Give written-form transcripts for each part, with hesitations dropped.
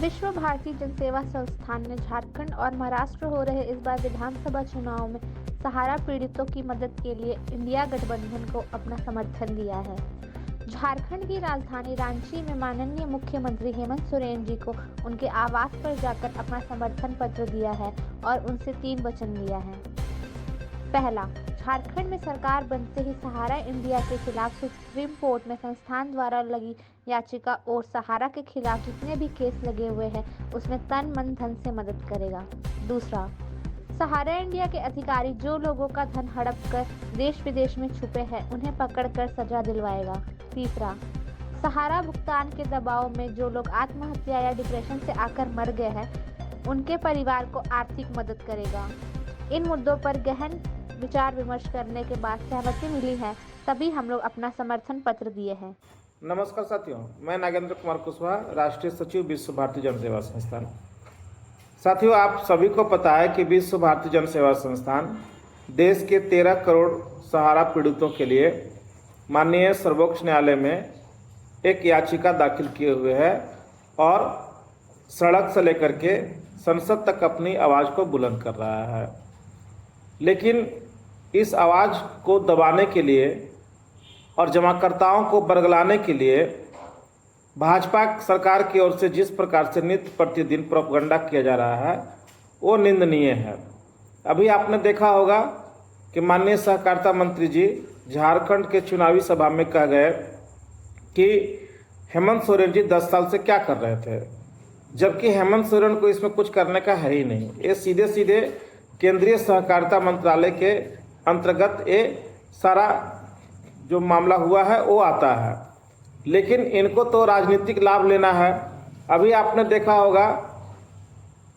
विश्व भारती जनसेवा संस्थान ने झारखंड और महाराष्ट्र हो रहे इस बार विधानसभा चुनाव में सहारा पीड़ितों की मदद के लिए इंडिया गठबंधन को अपना समर्थन दिया है। झारखंड की राजधानी रांची में माननीय मुख्यमंत्री हेमंत सोरेन जी को उनके आवास पर जाकर अपना समर्थन पत्र दिया है और उनसे 3 वचन लिया है। पहला, झारखंड में सरकार बनते ही सहारा इंडिया के खिलाफ सुप्रीम कोर्ट में संस्थान द्वारा लगी याचिका और सहारा के खिलाफ जितने भी केस लगे हुए हैं उसमें तन मन धन से मदद करेगा। दूसरा, सहारा इंडिया के अधिकारी जो लोगों का धन हड़प कर देश विदेश में छुपे हैं उन्हें पकड़कर सजा दिलवाएगा। तीसरा, सहारा भुगतान के दबाव में जो लोग आत्महत्या या डिप्रेशन से आकर मर गए हैं उनके परिवार को आर्थिक मदद करेगा। इन मुद्दों पर गहन विचार विमर्श करने के बाद सहमति मिली है, तभी हम लोग अपना समर्थन पत्र दिए हैं। नमस्कार साथियों, मैं नागेंद्र कुमार कुशवाहा, राष्ट्रीय सचिव विश्व भारती जनसेवा संस्थान। साथियों, आप सभी को पता है कि विश्व भारती जनसेवा संस्थान देश के 13 करोड़ सहारा पीड़ितों के लिए माननीय सर्वोच्च न्यायालय में एक याचिका दाखिल किए हुए है और सड़क से लेकर के संसद तक अपनी आवाज़ को बुलंद कर रहा है। लेकिन इस आवाज़ को दबाने के लिए और जमाकर्ताओं को बरगलाने के लिए भाजपा सरकार की ओर से जिस प्रकार से नित्य प्रतिदिन प्रोपगंडा किया जा रहा है वो निंदनीय है। अभी आपने देखा होगा कि माननीय सहकारिता मंत्री जी झारखंड के चुनावी सभा में कह गए कि हेमंत सोरेन जी 10 साल से क्या कर रहे थे, जबकि हेमंत सोरेन को इसमें कुछ करने का है ही नहीं। ये सीधे सीधे केंद्रीय सहकारिता मंत्रालय के अंतर्गत ये सारा जो मामला हुआ है वो आता है, लेकिन इनको तो राजनीतिक लाभ लेना है। अभी आपने देखा होगा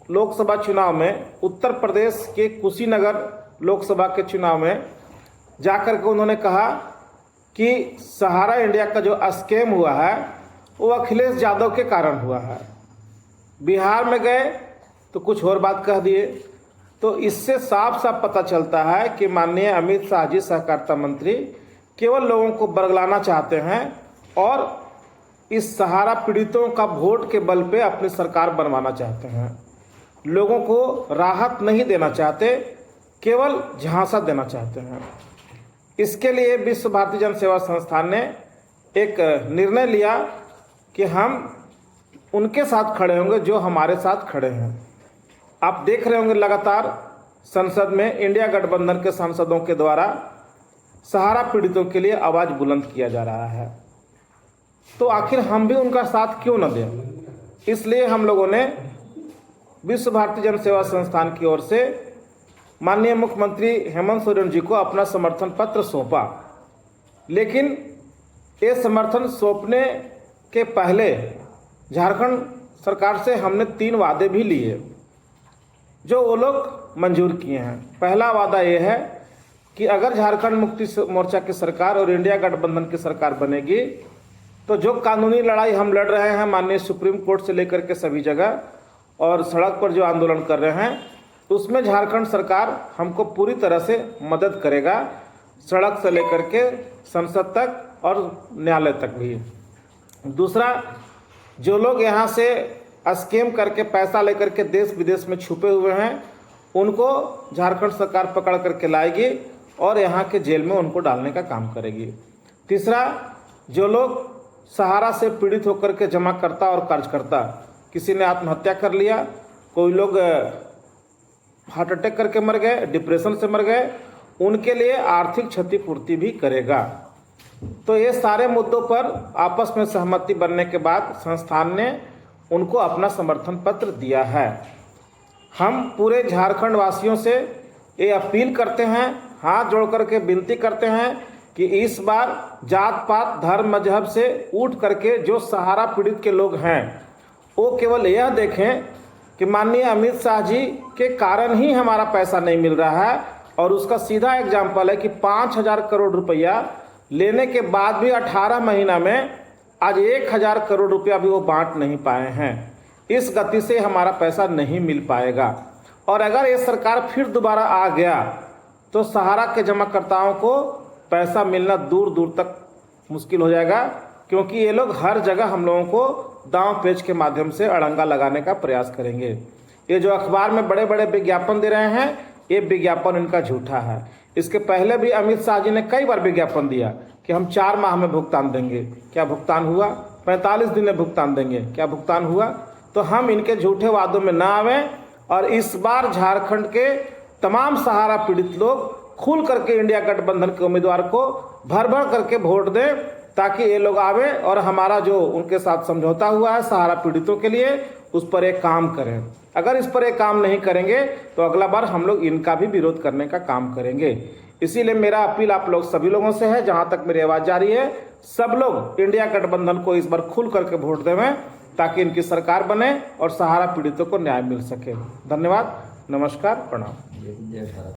लोकसभा चुनाव में उत्तर प्रदेश के कुशीनगर लोकसभा के चुनाव में जाकर के उन्होंने कहा कि सहारा इंडिया का जो स्कैम हुआ है वो अखिलेश यादव के कारण हुआ है। बिहार में गए तो कुछ और बात कह दिए। तो इससे साफ साफ पता चलता है कि माननीय अमित शाह जी सहकारिता मंत्री केवल लोगों को बरगलाना चाहते हैं और इस सहारा पीड़ितों का वोट के बल पे अपनी सरकार बनवाना चाहते हैं। लोगों को राहत नहीं देना चाहते, केवल झांसा देना चाहते हैं। इसके लिए विश्व भारती जनसेवा संस्थान ने एक निर्णय लिया कि हम उनके साथ खड़े होंगे जो हमारे साथ खड़े हैं। आप देख रहे होंगे लगातार संसद में इंडिया गठबंधन के सांसदों के द्वारा सहारा पीड़ितों के लिए आवाज़ बुलंद किया जा रहा है। तो आखिर हम भी उनका साथ क्यों न दें। इसलिए हम लोगों ने विश्व भारती जनसेवा संस्थान की ओर से माननीय मुख्यमंत्री हेमंत सोरेन जी को अपना समर्थन पत्र सौंपा। लेकिन ये समर्थन सौंपने के पहले झारखंड सरकार से हमने 3 वादे भी लिए जो वो लोग मंजूर किए हैं। पहला वादा ये है कि अगर झारखंड मुक्ति मोर्चा की सरकार और इंडिया गठबंधन की सरकार बनेगी तो जो कानूनी लड़ाई हम लड़ रहे हैं माननीय सुप्रीम कोर्ट से लेकर के सभी जगह और सड़क पर जो आंदोलन कर रहे हैं उसमें झारखंड सरकार हमको पूरी तरह से मदद करेगा, सड़क से लेकर के संसद तक और न्यायालय तक भी। दूसरा, जो लोग यहाँ से स्कैम करके पैसा लेकर के देश विदेश में छुपे हुए हैं उनको झारखंड सरकार पकड़ करके लाएगी और यहाँ के जेल में उनको डालने का काम करेगी। तीसरा, जो लोग सहारा से पीड़ित होकर के जमाकर्ता और कार्यकर्ता, किसी ने आत्महत्या कर लिया, कोई लोग हार्ट अटैक करके मर गए, डिप्रेशन से मर गए, उनके लिए आर्थिक क्षतिपूर्ति भी करेगा। तो ये सारे मुद्दों पर आपस में सहमति बनने के बाद संस्थान ने उनको अपना समर्थन पत्र दिया है। हम पूरे झारखंड वासियों से ये अपील करते हैं, हाथ जोड़ करके विनती करते हैं कि इस बार जात पात धर्म मजहब से उठ करके जो सहारा पीड़ित के लोग हैं वो केवल यह देखें कि माननीय अमित शाह जी के कारण ही हमारा पैसा नहीं मिल रहा है। और उसका सीधा एग्जाम्पल है कि 5,000 करोड़ रुपया लेने के बाद भी 18 महीना में आज 1,000 करोड़ रुपया भी वो बांट नहीं पाए हैं। इस गति से हमारा पैसा नहीं मिल पाएगा और अगर ये सरकार फिर दोबारा आ गया तो सहारा के जमाकर्ताओं को पैसा मिलना दूर दूर तक मुश्किल हो जाएगा, क्योंकि ये लोग हर जगह हम लोगों को दांव पेच के माध्यम से अड़ंगा लगाने का प्रयास करेंगे। ये जो अखबार में बड़े बड़े विज्ञापन दे रहे हैं, ये विज्ञापन इनका झूठा है। इसके पहले भी अमित शाह जी ने कई बार विज्ञापन दिया कि हम 4 माह में भुगतान देंगे। क्या भुगतान हुआ? 45 दिन में भुगतान देंगे। क्या भुगतान हुआ? तो हम इनके झूठे वादों में ना आवें और इस बार झारखंड के तमाम सहारा पीड़ित लोग खुल करके इंडिया गठबंधन के उम्मीदवार को भर भर करके वोट दें, ताकि ये लोग आवे और हमारा जो उनके साथ समझौता हुआ है सहारा पीड़ितों के लिए, उस पर एक काम करें। अगर इस पर एक काम नहीं करेंगे तो अगला बार हम लोग इनका भी विरोध करने का काम करेंगे। इसीलिए मेरा अपील आप लोग सभी लोगों से है, जहां तक मेरी आवाज जा रही है, सब लोग इंडिया गठबंधन को इस बार खुल करके वोट देवें, ताकि इनकी सरकार बने और सहारा पीड़ितों को न्याय मिल सके। धन्यवाद, नमस्कार, प्रणाम।